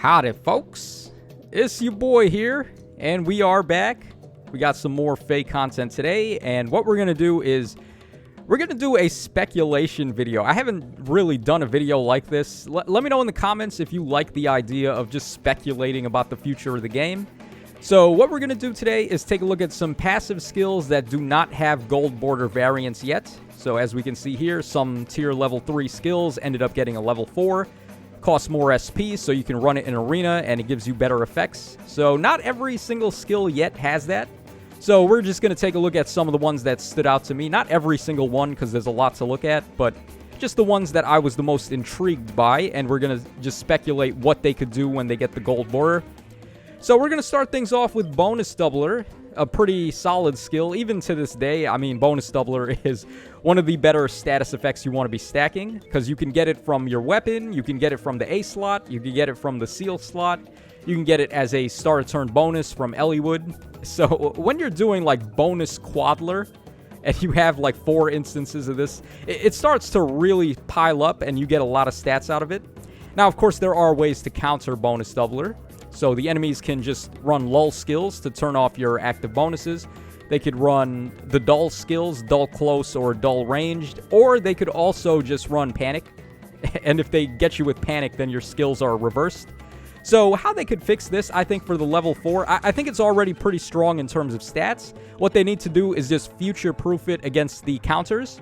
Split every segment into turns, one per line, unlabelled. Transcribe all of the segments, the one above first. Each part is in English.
Howdy, folks. It's your boy here, and we are back. We got some more fake content today, and what we're going to do is we're going to do a speculation video. I haven't really done a video like this. Let me know in the comments if you like the idea of just speculating about the future of the game. So what we're going to do today is take a look at some passive skills that do not have gold border variants yet. So as we can see here, some tier level 3 skills ended up getting a level 4. Costs more SP, so you can run it in arena, and it gives you better effects. So not every single skill yet has that. So we're just going to take a look at some of the ones that stood out to me. Not every single one, because there's a lot to look at, but just the ones that I was the most intrigued by, and we're going to just speculate what they could do when they get the gold border. So we're going to start things off with Bonus Doubler, a pretty solid skill. Even to this day, I mean, Bonus Doubler is one of the better status effects you want to be stacking, because you can get it from your weapon, you can get it from the A slot, you can get it from the Seal slot, you can get it as a start of turn bonus from Elliewood. So when you're doing like Bonus Quadler, and you have like 4 instances of this, it starts to really pile up, and you get a lot of stats out of it. Now, of course, there are ways to counter Bonus Doubler. So the enemies can just run lull skills to turn off your active bonuses. They could run the dull skills, dull close or dull ranged, or they could also just run panic. And if they get you with panic, then your skills are reversed. So how they could fix this, I think for the level 4, I think it's already pretty strong in terms of stats. What they need to do is just future-proof it against the counters.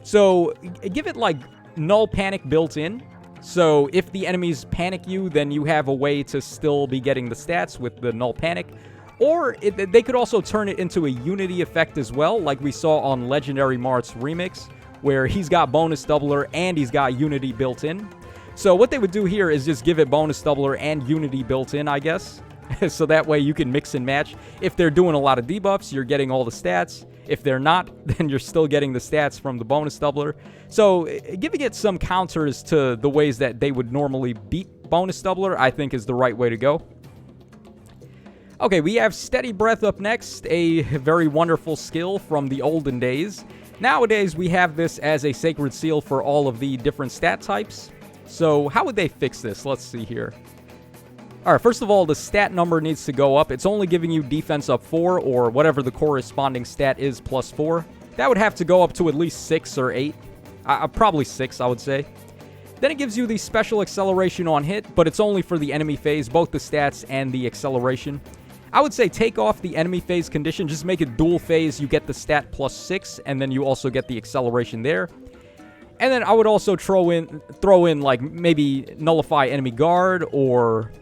So give it like null panic built in. So if the enemies panic you, then you have a way to still be getting the stats with the null panic. Or they could also turn it into a unity effect as well, like we saw on Legendary Mart's Remix, where he's got Bonus Doubler and he's got unity built in. So what they would do here is just give it Bonus Doubler and unity built in, I guess. So that way you can mix and match. If they're doing a lot of debuffs, you're getting all the stats. If they're not, then you're still getting the stats from the Bonus Doubler. So giving it some counters to the ways that they would normally beat Bonus Doubler, I think is the right way to go. Okay, we have Steady Breath up next, a very wonderful skill from the olden days. Nowadays, we have this as a Sacred Seal for all of the different stat types. So how would they fix this? Let's see here. Alright, first of all, the stat number needs to go up. It's only giving you defense up 4, or whatever the corresponding stat is, plus 4. That would have to go up to at least 6 or 8. Probably 6, I would say. Then it gives you the special acceleration on hit, but it's only for the enemy phase, both the stats and the acceleration. I would say take off the enemy phase condition, just make it dual phase, you get the stat plus 6, and then you also get the acceleration there. And then I would also throw in like maybe nullify enemy guard, or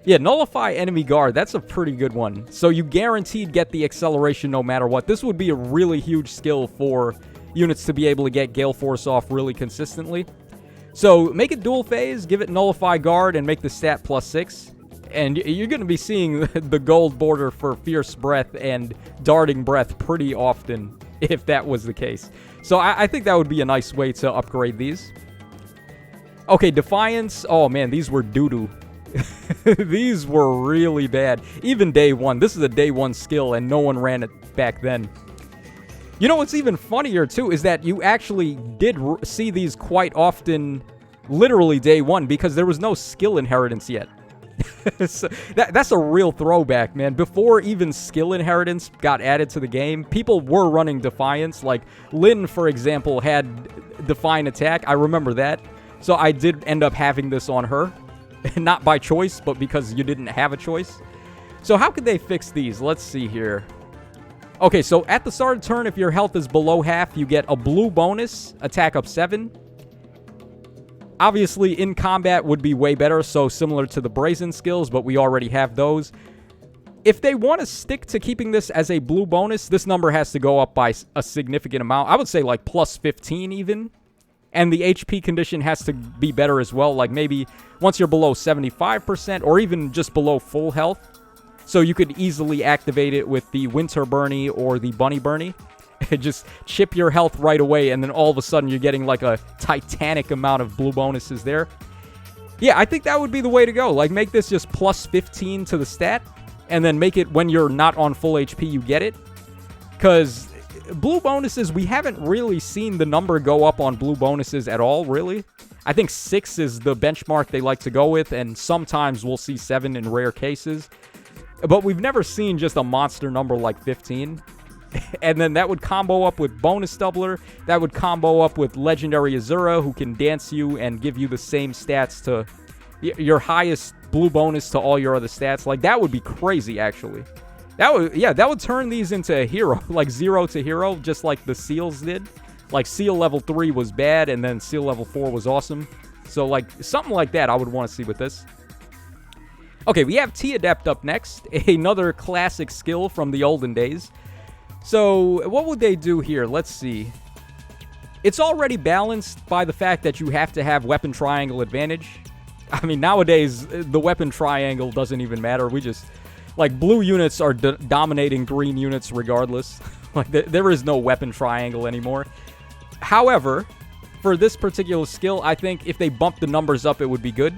yeah, nullify enemy guard. That's a pretty good one. So you guaranteed get the acceleration no matter what. This would be a really huge skill for units to be able to get Gale Force off really consistently. So make it dual phase, give it nullify guard, and make the stat plus 6. And you're going to be seeing the gold border for Fierce Breath and Darting Breath pretty often, if that was the case. So I think that would be a nice way to upgrade these. Okay, Defiance. Oh man, these were doo-doo. These were really bad. Even day 1. This is a day 1 skill, and no one ran it back then. You know what's even funnier, too, is that you actually did see these quite often, literally day 1, because there was no skill inheritance yet. So that's a real throwback, man. Before even skill inheritance got added to the game, people were running Defiance. Like, Lynn, for example, had Defiant Attack. I remember that. So I did end up having this on her. Not by choice, but because you didn't have a choice. So how could they fix these? Let's see here. Okay, so at the start of turn, if your health is below half, you get a blue bonus, attack up 7. Obviously, in combat would be way better, so similar to the Brazen skills, but we already have those. If they want to stick to keeping this as a blue bonus, this number has to go up by a significant amount. I would say like plus 15 even. And the HP condition has to be better as well, like maybe once you're below 75% or even just below full health. So you could easily activate it with the Winter Burnie or the Bunny Burnie. Just chip your health right away, and then all of a sudden you're getting like a titanic amount of blue bonuses there. Yeah, I think that would be the way to go. Like, make this just plus 15 to the stat, and then make it when you're not on full HP, you get it. Because blue bonuses, we haven't really seen the number go up on blue bonuses at all, really. I think 6 is the benchmark they like to go with, and sometimes we'll see 7 in rare cases. But we've never seen just a monster number like 15. And then that would combo up with Bonus Doubler. That would combo up with Legendary Azura, who can dance you and give you the same stats to your highest blue bonus to all your other stats. Like, that would be crazy, actually. That would turn these into a hero, like 0 to hero, just like the Seals did. Like, Seal level 3 was bad, and then Seal level 4 was awesome. So, like, something like that I would want to see with this. Okay, we have T-Adept up next. Another classic skill from the olden days. So, what would they do here? Let's see. It's already balanced by the fact that you have to have weapon triangle advantage. I mean, nowadays, the weapon triangle doesn't even matter. We just, like, blue units are dominating green units regardless. Like, there is no weapon triangle anymore. However, for this particular skill, I think if they bump the numbers up, it would be good.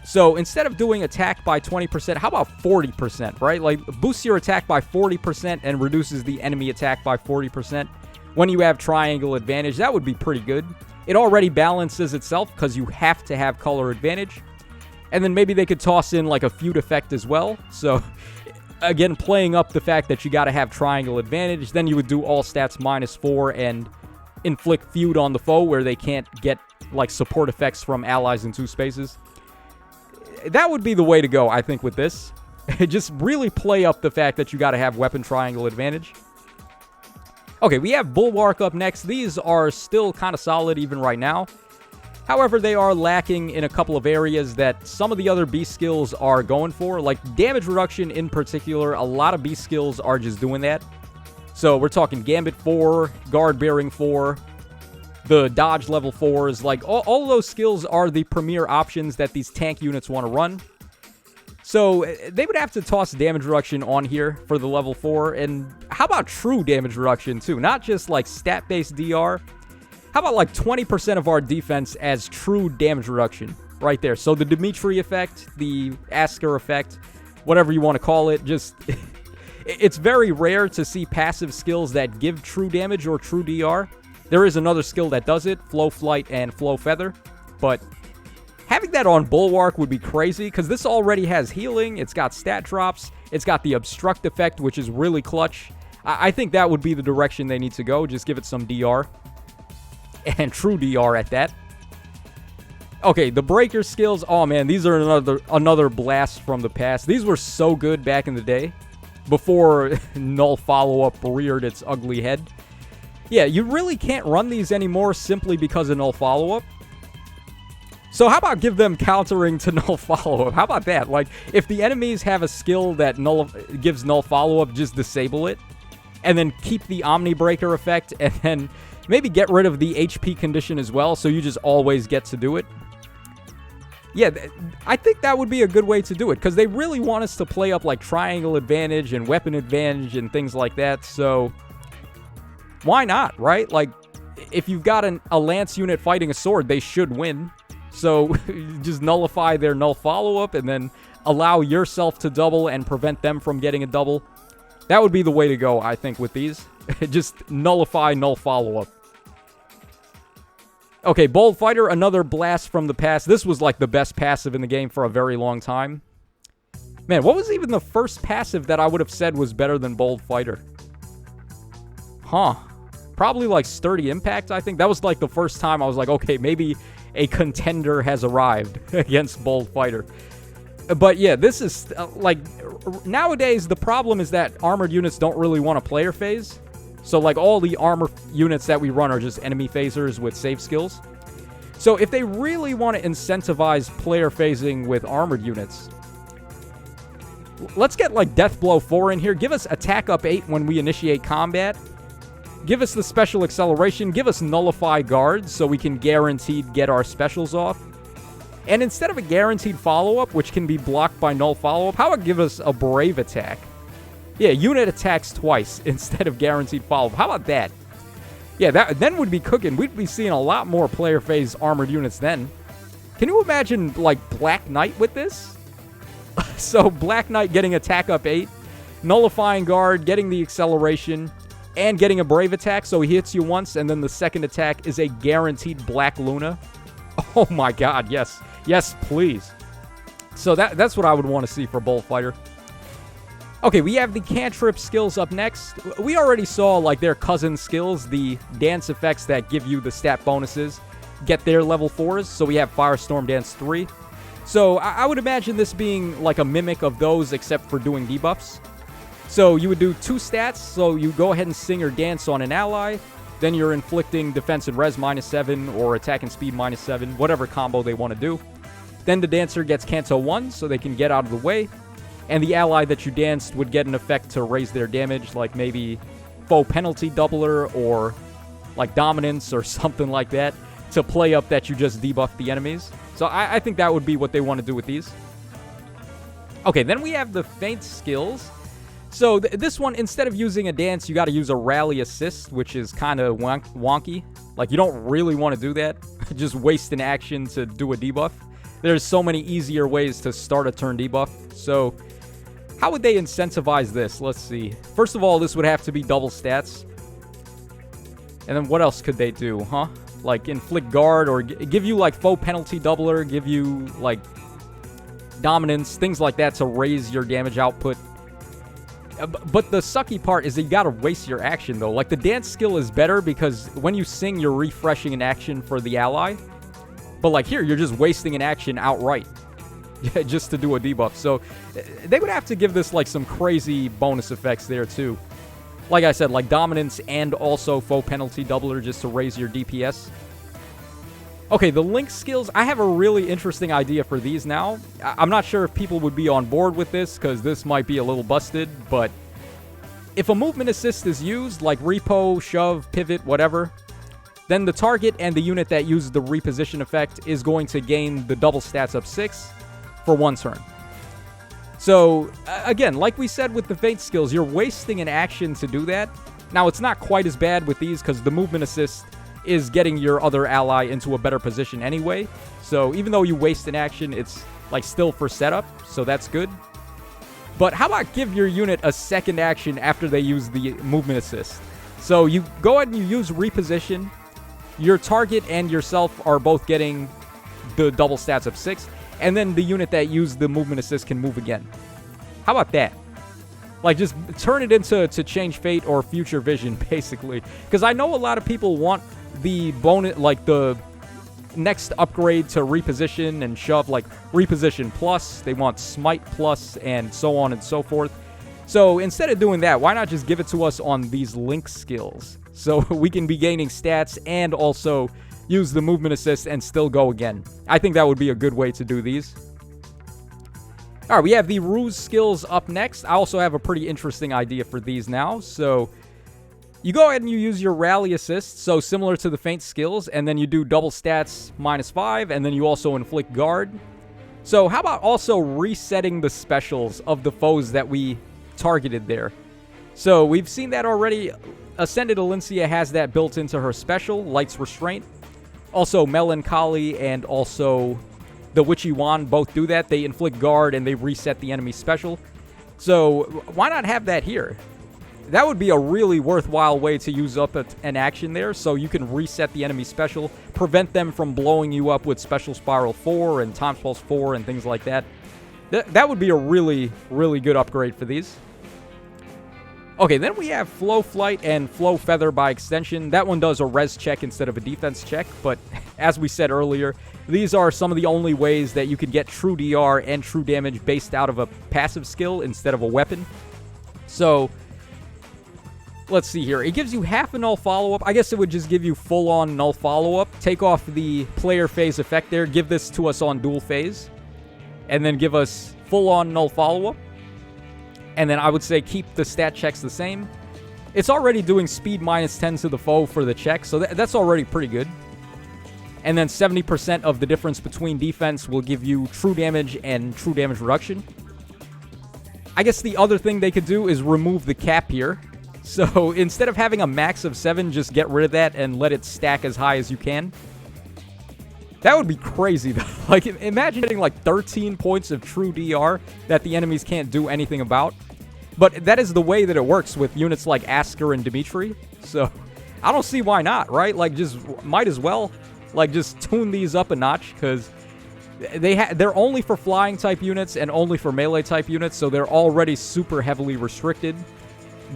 So instead of doing attack by 20%, how about 40%, right? Like, boosts your attack by 40% and reduces the enemy attack by 40% when you have triangle advantage. That would be pretty good. It already balances itself because you have to have color advantage. And then maybe they could toss in like a feud effect as well. So again, playing up the fact that you got to have triangle advantage. Then you would do all stats -4 and inflict feud on the foe where they can't get like support effects from allies in 2 spaces. That would be the way to go, I think, with this. Just really play up the fact that you got to have weapon triangle advantage. Okay, we have Bullwark up next. These are still kind of solid even right now. However, they are lacking in a couple of areas that some of the other beast skills are going for. Like damage reduction in particular, a lot of beast skills are just doing that. So we're talking Gambit 4, Guard Bearing 4, the dodge level 4s. Like all of those skills are the premier options that these tank units want to run. So they would have to toss damage reduction on here for the level 4. And how about true damage reduction too? Not just like stat-based DR. How about like 20% of our defense as true damage reduction right there? So the Dimitri effect, the Asker effect, whatever you want to call it, just it's very rare to see passive skills that give true damage or true DR. There is another skill that does it, Flow Flight and Flow Feather, but having that on Bullwark would be crazy because this already has healing, it's got stat drops, it's got the Obstruct effect, which is really clutch. I think that would be the direction they need to go, just give it some DR. And true DR at that. Okay, the Breaker skills, oh man, these are another blast from the past. These were so good back in the day, before Null Follow-Up reared its ugly head. Yeah, you really can't run these anymore simply because of Null Follow-Up. So how about give them countering to Null Follow-Up? How about that? Like, if the enemies have a skill that gives Null Follow-Up, just disable it. And then keep the Omni Breaker effect, and then maybe get rid of the HP condition as well, so you just always get to do it. Yeah, I think that would be a good way to do it, because they really want us to play up like triangle advantage and weapon advantage and things like that, so why not, right? Like, if you've got a lance unit fighting a sword, they should win. So just nullify their Null Follow-Up and then allow yourself to double and prevent them from getting a double. That would be the way to go, I think, with these. Just nullify Null Follow-Up. Okay, Bold Fighter, another blast from the past. This was like the best passive in the game for a very long time. Man, what was even the first passive that I would have said was better than Bold Fighter? Huh. Probably like Sturdy Impact, I think. That was like the first time I was like, okay, maybe a contender has arrived against Bold Fighter. But yeah, this is, like, nowadays the problem is that armored units don't really want a player phase. So, like, all the armor units that we run are just enemy phasers with save skills. So, if they really want to incentivize player phasing with armored units, let's get, like, Death Blow 4 in here. Give us attack up 8 when we initiate combat. Give us the special acceleration. Give us Nullify Guards so we can guaranteed get our specials off. And instead of a guaranteed follow-up, which can be blocked by Null Follow-Up, how about give us a Brave Attack? Yeah, unit attacks twice instead of guaranteed follow-up. How about that? Yeah, that then would be cooking. We'd be seeing a lot more player phase armored units then. Can you imagine, like, Black Knight with this? So, Black Knight getting attack up 8, nullifying guard, getting the acceleration, and getting a Brave Attack, so he hits you once, and then the second attack is a guaranteed Black Luna. Oh my god, yes. Yes, please. So that's what I would want to see for Bullfighter. Okay, we have the Cantrip skills up next. We already saw, like, their cousin skills, the dance effects that give you the stat bonuses, get their level 4s. So we have Firestorm Dance 3. So I would imagine this being like a mimic of those, except for doing debuffs. So you would do 2 stats, so you go ahead and sing or dance on an ally, then you're inflicting defense and res -7 or attack and speed -7, whatever combo they want to do. Then the dancer gets Canto 1, so they can get out of the way. And the ally that you danced would get an effect to raise their damage, like maybe foe penalty doubler or like dominance or something like that, to play up that you just debuffed the enemies. So I think that would be what they want to do with these. Okay, then we have the feint skills. So this one, instead of using a dance, you got to use a rally assist, which is kind of wonky. Like, you don't really want to do that. Just waste an action to do a debuff. There's so many easier ways to start a turn debuff. So how would they incentivize this? Let's see. First of all, this would have to be double stats. And then what else could they do, huh? Like inflict guard or give you like foe penalty doubler, give you like dominance, things like that to raise your damage output. But the sucky part is that you gotta waste your action though. Like the dance skill is better because when you sing, you're refreshing an action for the ally. But like here, you're just wasting an action outright. Just to do a debuff. So they would have to give this like some crazy bonus effects there too. Like I said, like dominance and also foe penalty doubler just to raise your DPS. Okay, the Link skills, I have a really interesting idea for these now. I'm not sure if people would be on board with this because this might be a little busted, but if a movement assist is used, like repo, shove, pivot, whatever, then the target and the unit that uses the reposition effect is going to gain the double stats up 6 for 1 turn. So, again, like we said with the feint skills, you're wasting an action to do that. Now, it's not quite as bad with these because the movement assist is getting your other ally into a better position anyway. So, even though you waste an action, it's like still for setup, so that's good. But how about give your unit a second action after they use the movement assist? So, you go ahead and you use reposition. Your target and yourself are both getting the double stats of 6. And then the unit that used the movement assist can move again. How about that? Like, just turn it into change fate or future vision, basically. Because I know a lot of people want the bonus, like the next upgrade to reposition and shove, like reposition plus. They want smite plus and so on and so forth. So instead of doing that, why not just give it to us on these Link skills? So we can be gaining stats and also use the movement assist and still go again. I think that would be a good way to do these. All right, we have the Ruse skills up next. I also have a pretty interesting idea for these now. So you go ahead and you use your rally assist, so similar to the feint skills, and then you do double stats -5, and then you also inflict guard. So how about also resetting the specials of the foes that we targeted there? So we've seen that already. Ascended Alencia has that built into her special, Light's Restraint. Also, Melancholy and also the Witchy Wand both do that. They inflict guard and they reset the enemy special. So why not have that here? That would be a really worthwhile way to use up an action there, so you can reset the enemy special, prevent them from blowing you up with Special Spiral 4 and Time Pulse 4 and things like that. That would be a really, really good upgrade for these. Okay, then we have Flow Flight and Flow Feather by extension. That one does a res check instead of a defense check, but as we said earlier, these are some of the only ways that you can get true DR and true damage based out of a passive skill instead of a weapon. So let's see here. It gives you half a null follow-up. I guess it would just give you full-on null follow-up. Take off the player phase effect there. Give this to us on dual phase. And then give us full-on null follow-up. And then I would say keep the stat checks the same. It's already doing speed -10 to the foe for the check, so that's already pretty good. And then 70% of the difference between defense will give you true damage and true damage reduction. I guess the other thing they could do is remove the cap here. So instead of having a max of 7, just get rid of that and let it stack as high as you can. That would be crazy, though. Like, imagine getting like 13 points of true DR that the enemies can't do anything about. But that is the way that it works with units like Asker and Dimitri. So I don't see why not, right? Like, just might as well. Like, just tune these up a notch, because they're only for flying type units and only for melee type units, so they're already super heavily restricted.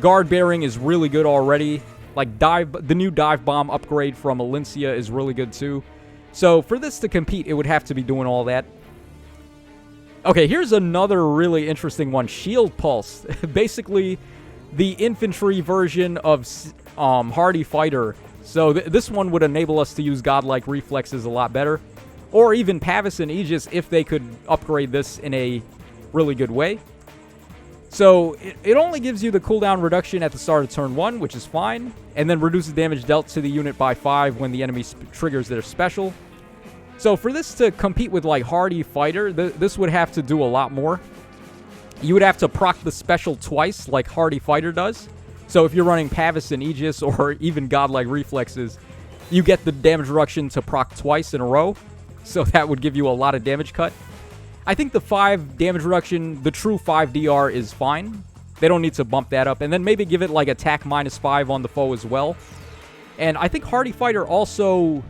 Guard bearing is really good already. Like, the new dive bomb upgrade from Alencia is really good too. So for this to compete, it would have to be doing all that. Okay, here's another really interesting one. Shield Pulse. Basically, the infantry version of Hardy Fighter. So this one would enable us to use godlike reflexes a lot better. Or even Pavis and Aegis if they could upgrade this in a really good way. So it only gives you the cooldown reduction at the start of turn 1, which is fine. And then reduces damage dealt to the unit by 5 when the enemy triggers their special. So for this to compete with like Hardy Fighter, this would have to do a lot more. You would have to proc the special twice like Hardy Fighter does. So if you're running Pavis and Aegis or even godlike reflexes, you get the damage reduction to proc twice in a row. So that would give you a lot of damage cut. I think the 5 damage reduction, the true 5 DR is fine. They don't need to bump that up. And then maybe give it like attack -5 on the foe as well. And I think Hardy Fighter also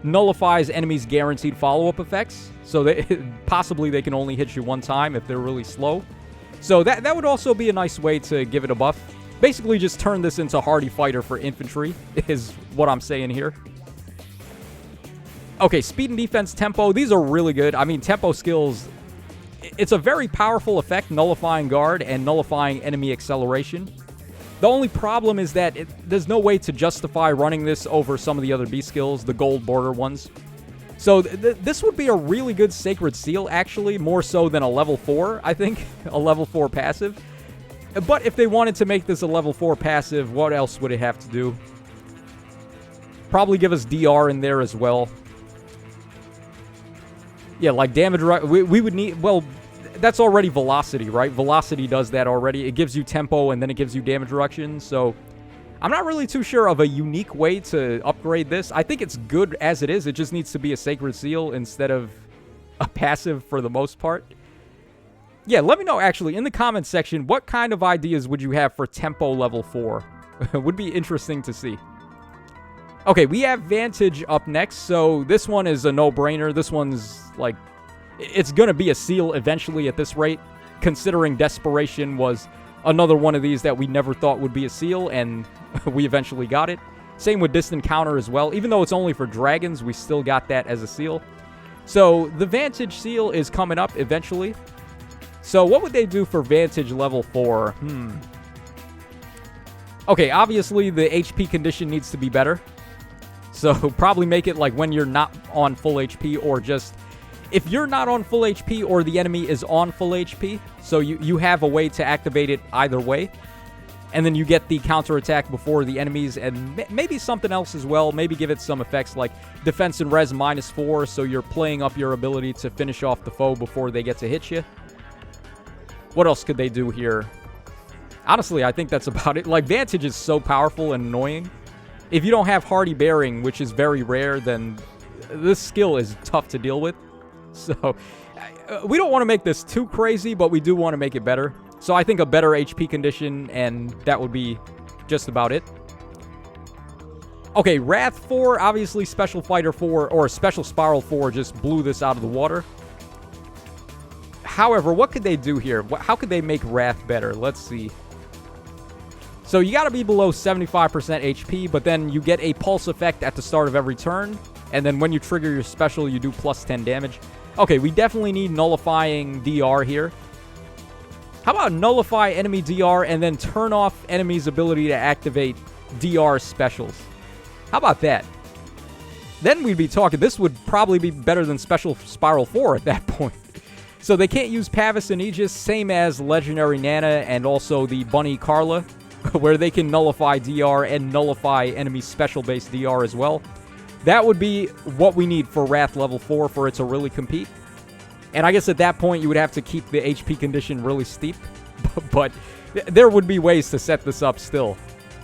nullifies enemies' guaranteed follow-up effects. So possibly they can only hit you one time if they're really slow. So that would also be a nice way to give it a buff. Basically just turn this into Hardy Fighter for infantry is what I'm saying here. Okay, speed and defense, tempo, these are really good. I mean, tempo skills, it's a very powerful effect, nullifying guard and nullifying enemy acceleration. The only problem is that there's no way to justify running this over some of the other B skills, the gold border ones. So this would be a really good Sacred Seal, actually, more so than a level 4, I think, a level 4 passive. But if they wanted to make this a level 4 passive, what else would it have to do? Probably give us DR in there as well. Yeah, like damage, we would need, well, that's already velocity, right? Velocity does that already. It gives you tempo and then it gives you damage reduction. So I'm not really too sure of a unique way to upgrade this. I think it's good as it is. It just needs to be a Sacred Seal instead of a passive for the most part. Yeah, let me know actually in the comments section, what kind of ideas would you have for tempo level 4? Would be interesting to see. Okay, we have Vantage up next, so this one is a no-brainer. This one's, like, it's gonna be a seal eventually at this rate, considering Desperation was another one of these that we never thought would be a seal, and we eventually got it. Same with Distant Counter as well. Even though it's only for dragons, we still got that as a seal. So, the Vantage seal is coming up eventually. So, what would they do for Vantage level 4? Okay, obviously, the HP condition needs to be better. So probably make it like when you're not on full HP or just if you're not on full HP or the enemy is on full HP. So you have a way to activate it either way. And then you get the counterattack before the enemies and maybe something else as well. Maybe give it some effects like defense and res -4 so you're playing up your ability to finish off the foe before they get to hit you. What else could they do here? Honestly, I think that's about it. Like, Vantage is so powerful and annoying. If you don't have Hardy Bearing, which is very rare, then this skill is tough to deal with. So, we don't want to make this too crazy, but we do want to make it better. So, I think a better HP condition, and that would be just about it. Okay, Wrath 4, obviously Special Fighter 4, or Special Spiral 4 just blew this out of the water. However, what could they do here? How could they make Wrath better? Let's see. So you got to be below 75% HP, but then you get a pulse effect at the start of every turn. And then when you trigger your special, you do +10 damage. Okay, we definitely need nullifying DR here. How about nullify enemy DR and then turn off enemy's ability to activate DR specials? How about that? Then we'd be talking, this would probably be better than Special Spiral 4 at that point. So they can't use Pavis and Aegis, same as Legendary Nana and also the Bunny Carla, where they can nullify DR and nullify enemy special-based DR as well. That would be what we need for Wrath level 4 for it to really compete. And I guess at that point, you would have to keep the HP condition really steep. But there would be ways to set this up still.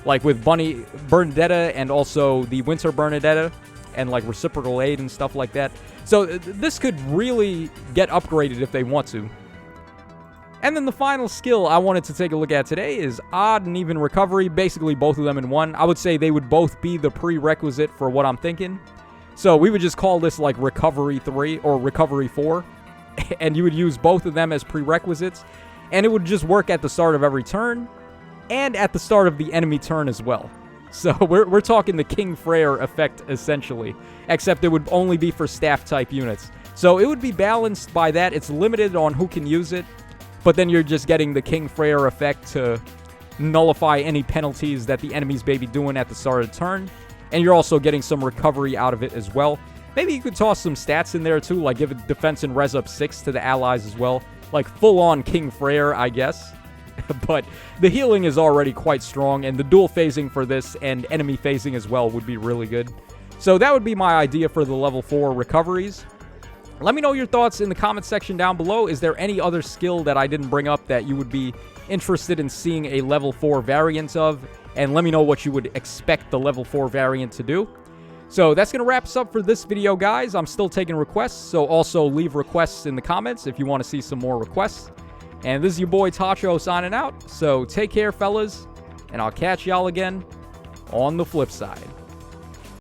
Like with Bunny Bernadetta and also the Winter Bernadetta and like Reciprocal Aid and stuff like that. So this could really get upgraded if they want to. And then the final skill I wanted to take a look at today is Odd and Even Recovery, basically both of them in one. I would say they would both be the prerequisite for what I'm thinking. So we would just call this like Recovery 3 or Recovery 4. And you would use both of them as prerequisites. And it would just work at the start of every turn. And at the start of the enemy turn as well. So we're talking the King Freyr effect, essentially. Except it would only be for staff-type units. So it would be balanced by that. It's limited on who can use it. But then you're just getting the King Freyr effect to nullify any penalties that the enemies may be doing at the start of the turn. And you're also getting some recovery out of it as well. Maybe you could toss some stats in there too, like give it defense and res up 6 to the allies as well. Like full-on King Freyr, I guess. But the healing is already quite strong, and the dual phasing for this and enemy phasing as well would be really good. So that would be my idea for the level 4 recoveries. Let me know your thoughts in the comment section down below. Is there any other skill that I didn't bring up that you would be interested in seeing a level 4 variant of? And let me know what you would expect the level 4 variant to do. So that's going to wrap us up for this video, guys. I'm still taking requests, so also leave requests in the comments if you want to see some more requests. And this is your boy Tacho signing out. So take care, fellas, and I'll catch y'all again on the flip side.